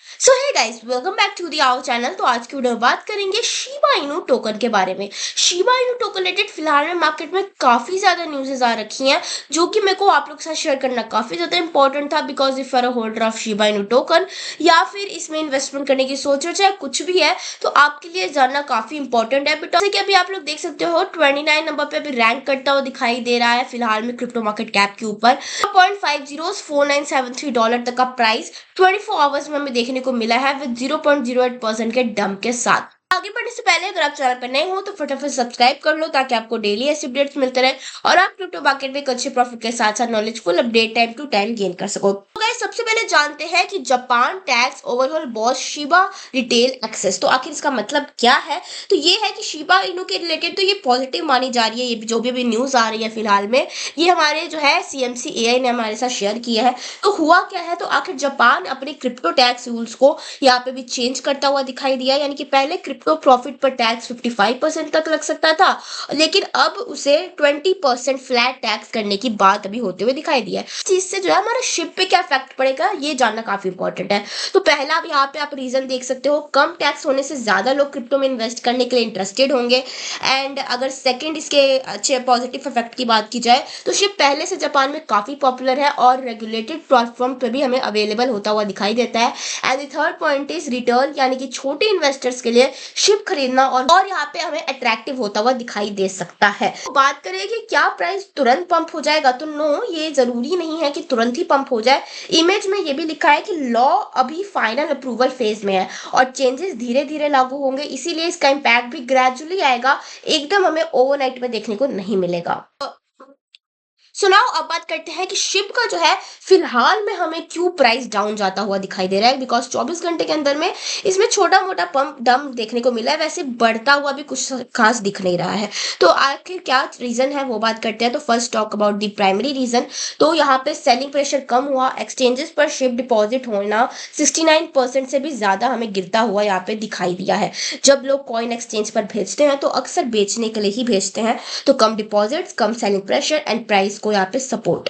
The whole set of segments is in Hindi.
So hey guys, welcome back to the our channel. तो आज की वीडियो में बात करेंगे शिबा इनू टोकन के बारे में। शिबा इनू टोकन रिलेटेड फिलहाल में मार्केट में काफी ज्यादा न्यूज़ेस आ रखी हैं, जो कि मेरे को आप लोग के साथ शेयर करना काफी ज्यादा इंपॉर्टेंट था। Because if are a holder of Shiba Inu token या फिर इसमें इन्वेस्टमेंट करने की सोच हो, चाहे कुछ भी है, तो आपके लिए जानना काफी इंपॉर्टेंट है। बिकॉज कि अभी आप लोग देख सकते हो 29 नंबर पे अभी रैंक करता हुआ दिखाई दे रहा है फिलहाल में क्रिप्टो मार्केट कैप के ऊपर। $0.504973 तक का प्राइस 24 आवर्स में हमें देखने को मिला है विद 0.08% के डंप के साथ। आगे बढ़ने से पहले अगर आप चैनल पर नए हो तो फटाफट सब्सक्राइब कर लो, ताकि आपको डेली ऐसे अपडेट्स मिलते रहे और आप क्रिप्टो मार्केट में एक अच्छे प्रॉफिट के साथ साथ knowledgeful update time to time gain कर सको। तो गाइस, सबसे पहले जानते हैं कि Japan tax overall boss Shiba retail access. तो आखिर इसका मतलब क्या है? तो ये है कि शिबा इनू के रिलेटेड तो ये पॉजिटिव मानी जा रही है। ये जो भी अभी न्यूज आ रही है फिलहाल में, ये हमारे जो है सीएमसी एआई ने हमारे साथ शेयर किया है। तो हुआ क्या है, तो आखिर जापान अपने क्रिप्टो टैक्स रूल्स को यहाँ पे भी चेंज करता हुआ दिखाई दिया। यानी कि पहले क्रिप्टो प्रॉफिट पर टैक्स 55% तक लग सकता था, लेकिन अब उसे 20% फ्लैट टैक्स करने की बात अभी होते हुए दिखाई दिया है। इस चीज से जो है हमारे शिप पे क्या इफेक्ट पड़ेगा, ये जानना काफी इंपॉर्टेंट है। तो पहला अब यहाँ पे आप रीजन देख सकते हो, कम टैक्स होने से ज्यादा लोग क्रिप्टो में इन्वेस्ट करने के लिए इंटरेस्टेड होंगे। एंड अगर सेकंड इसके अच्छे पॉजिटिव इफेक्ट की बात की जाए, तो शिप पहले से जापान में काफी पॉपुलर है और रेगुलेटेड प्लेटफॉर्म पे भी हमें अवेलेबल होता हुआ दिखाई देता है। And the third point is return, यानी कि छोटे इन्वेस्टर्स के लिए शिप खरीदना और यहाँ पे हमें अट्रैक्टिव होता हुआ दिखाई दे सकता है। तो बात करें कि क्या प्राइस तुरंत पंप हो जाएगा, तो नो, ये जरूरी नहीं है कि तुरंत ही पंप हो जाए। इमेज में ये भी लिखा है कि लॉ अभी फाइनल अप्रूवल फेज में है और चेंजेस धीरे धीरे लागू होंगे, इसीलिए इसका इम्पैक्ट भी ग्रेजुअली आएगा, एकदम हमें ओवरनाइट में देखने को नहीं मिलेगा। सुनाओ, अब बात करते हैं कि शिप का जो है फिलहाल में हमें क्यों प्राइस डाउन जाता हुआ दिखाई दे रहा है। बिकॉज 24 घंटे के अंदर में इसमें छोटा मोटा पंप डम देखने को मिला है, वैसे बढ़ता हुआ भी कुछ खास दिख नहीं रहा है। तो आखिर क्या रीजन है, वो बात करते हैं। तो first talk about the primary reason. तो यहाँ पे सेलिंग प्रेशर कम हुआ, एक्सचेंजेस पर शिप डिपॉजिट होना 69% से भी ज्यादा हमें गिरता हुआ यहाँ पे दिखाई दिया है। जब लोग कॉइन एक्सचेंज पर भेजते हैं तो अक्सर बेचने के लिए ही भेजते हैं, तो कम डिपॉजिट्स, कम सेलिंग प्रेशर एंड प्राइस को यहाँ पे सपोर्ट।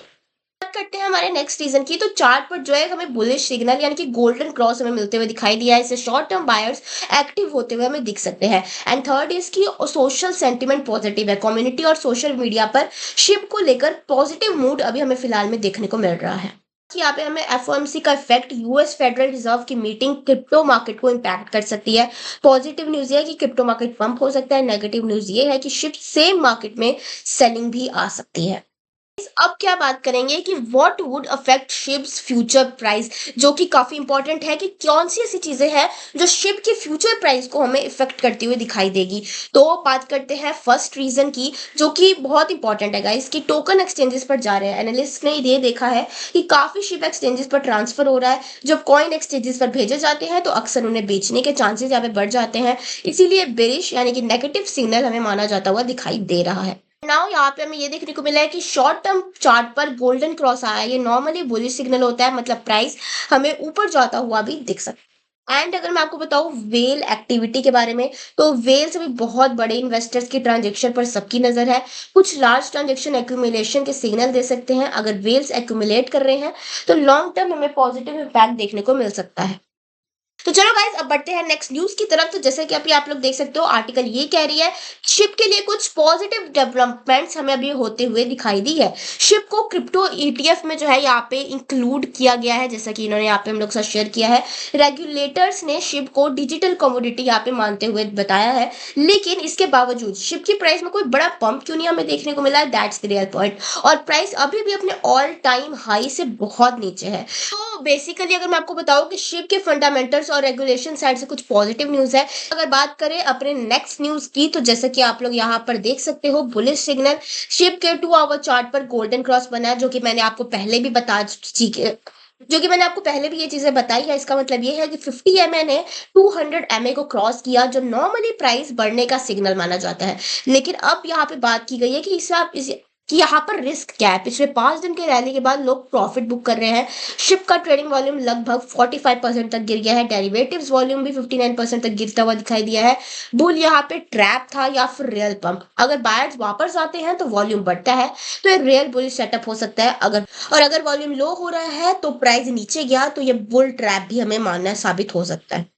बात करते हैं हमारे नेक्स्ट रीजन की। तो चार्ट पर जो है हमें बुलिश सिग्नल यानी कि गोल्डन क्रॉस हमें मिलते हुए दिखाई दिया है। इससे शॉर्ट टर्म बायर्स एक्टिव होते हुए हमें दिख सकते हैं। एंड थर्ड इज की सोशल सेंटिमेंट पॉजिटिव है, कम्युनिटी और सोशल मीडिया पर शिप को लेकर पॉजिटिव मूड अभी हमें फिलहाल में देखने को मिल रहा है। कि यहाँ पे हमें एफओएमसी का इफेक्ट, यूएस फेडरल रिजर्व की मीटिंग क्रिप्टो मार्केट को इम्पैक्ट कर सकती है। पॉजिटिव न्यूज ये है कि क्रिप्टो मार्केट पंप हो सकता है, नेगेटिव न्यूज ये है कि शिप सेम मार्केट में सेलिंग भी आ सकती है। अब क्या बात करेंगे कि what would affect ships future price, जो कि काफी इंपॉर्टेंट है कि कौन सी ऐसी चीजें हैं जो शिप के फ्यूचर प्राइस को हमें इफेक्ट करती हुई दिखाई देगी। तो बात करते हैं फर्स्ट रीजन की, जो कि बहुत इंपॉर्टेंट है गाइस, कि टोकन एक्सचेंजेस पर जा रहे हैं। एनालिस्ट ने ये देखा है कि काफी शिप एक्सचेंजेस पर ट्रांसफर हो रहा है। जब कॉइन एक्सचेंजेस पर भेजे जाते हैं तो अक्सर उन्हें बेचने के चांसेस यहाँ पे बढ़ जाते हैं, इसीलिए बेरिश यानी कि नेगेटिव सिग्नल हमें माना जाता हुआ दिखाई दे रहा है। नाउ यहाँ पे हमें ये देखने को मिला है कि शॉर्ट टर्म चार्ट पर गोल्डन क्रॉस आया है। ये नॉर्मली बुलिश सिग्नल होता है, मतलब प्राइस हमें ऊपर जाता हुआ भी दिख सकता है। एंड अगर मैं आपको बताऊं वेल एक्टिविटी के बारे में, तो वेल्स अभी बहुत बड़े इन्वेस्टर्स की ट्रांजेक्शन पर सबकी नजर है। कुछ लार्ज ट्रांजेक्शन एक्यूमुलेशन के सिग्नल दे सकते हैं। अगर वेल्स एक्यूमुलेट कर रहे हैं तो लॉन्ग टर्म हमें पॉजिटिव इम्पैक्ट देखने को मिल सकता है। तो चलो गाइस, अब बढ़ते हैं नेक्स्ट न्यूज की तरफ। तो जैसे कि अभी आप लोग देख सकते हो, आर्टिकल ये कह रही है शिप के लिए कुछ पॉजिटिव डेवलपमेंट्स हमें अभी होते हुए दिखाई दी है। शिप को क्रिप्टो ईटीएफ में जो है यहाँ पे इंक्लूड किया गया है, जैसा कि इन्होंने यहाँ पे हम लोग साथ शेयर किया है। रेगुलेटर्स ने शिप को डिजिटल कमोडिटी यहाँ पे मानते हुए बताया है, लेकिन इसके बावजूद शिप की प्राइस में कोई बड़ा पंप क्यों नहीं हमें देखने को मिला है, दैट्स द रियल पॉइंट। और प्राइस अभी भी अपने ऑल टाइम हाई से बहुत नीचे है। तो बेसिकली अगर मैं आपको बताऊं कि शिप के फंडामेंटल्स और रेगुलेशन साइड से कुछ पॉजिटिव न्यूज है। अगर बात करें अपने नेक्स्ट न्यूज की, तो जैसे कि आप लोग यहाँ पर देख सकते हो, बुलिश सिग्नल शिप के 2 आवर चार्ट पर गोल्डन क्रॉस बना है, जो कि मैंने आपको पहले भी ये चीजें बताई है। इसका मतलब ये है कि 50 एमए ने 200 एमए को क्रॉस किया, जो नॉर्मली प्राइस बढ़ने का सिग्नल माना जाता है। लेकिन अब यहाँ पे बात की गई है कि इस कि यहाँ पर रिस्क क्या है। पिछले 5 दिन के रैली के बाद लोग प्रॉफिट बुक कर रहे हैं। शिप का ट्रेडिंग वॉल्यूम लगभग 45% तक गिर गया है। डेरिवेटिव्स वॉल्यूम भी 59% तक गिरता हुआ दिखाई दिया है। बुल यहाँ पे ट्रैप था या फिर रियल पंप। अगर बायर्स वापस आते हैं तो वॉल्यूम बढ़ता है, तो ये रियल बुलिश सेटअप हो सकता है। अगर वॉल्यूम लो हो रहा है तो प्राइस नीचे गया तो ये बुल ट्रैप भी हमें मानना साबित हो सकता है।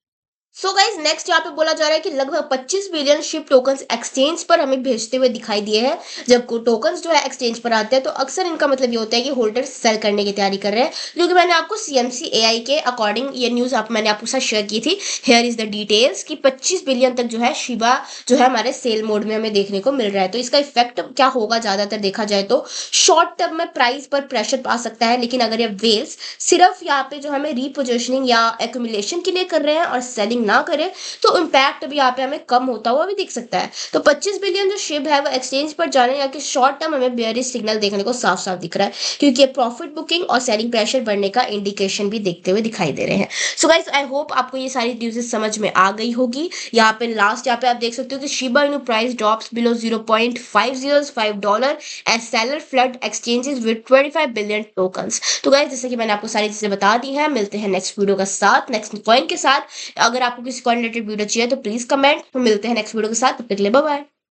सो गाइज नेक्स्ट यहाँ पे बोला जा रहा है कि लगभग 25 बिलियन शिप टोकन्स एक्सचेंज पर हमें भेजते हुए दिखाई दिए हैं। जब टोकन्स जो है एक्सचेंज पर आते हैं तो अक्सर इनका मतलब ये होता है कि होल्डर्स सेल करने की तैयारी कर रहे हैं, जो कि मैंने आपको सीएमसी एआई के अकॉर्डिंग ये न्यूज मैंने आपके साथ शेयर की थी। हेयर इज द डिटेल्स कि 25 बिलियन तक जो है शिबा जो है हमारे सेल मोड में हमें देखने को मिल रहा है। तो इसका इफेक्ट क्या होगा, ज्यादातर देखा जाए तो शॉर्ट टर्म में प्राइस पर प्रेशर पा सकता है, लेकिन अगर ये वेल्स सिर्फ यहाँ पे जो हमें रीपोजिशनिंग या एक्यूमुलेशन के लिए कर रहे हैं और सेलिंग ना करे तो इम्पैक्ट भी यहाँ पे हमें कम होता हुआ भी दिख सकता है। तो 25 बिलियन जो शिप है वो एक्सचेंज पर जाने या कि शॉर्ट टर्म हमें बेयरिश सिग्नल देखने को साफ साफ दिख रहा है, क्योंकि प्रॉफिट बुकिंग और सेलिंग प्रेशर बढ़ने का इंडिकेशन भी देखते हुए दिखाई दे रहे हैं। सो गाइस आई होप आपको ये सारी न्यूज़ समझ में आ गई होगी। यहाँ पे लास्ट यहाँ पे आप देख सकते हो कि Shiba Inu price drops below $0.505 as seller flood exchanges with 25 billion tokens. तो गाइस जैसे कि मैंने आपको सारी चीजें बता दी हैं, मिलते हैं नेक्स्ट वीडियो का साथ, नेक्स्ट पॉइंट के साथ। अगर आपको किसी को रिलेटेड वीडियो चाहिए तो प्लीज कमेंट। मिलते हैं नेक्स्ट वीडियो के साथ, तब तक के लिए बाय बाय।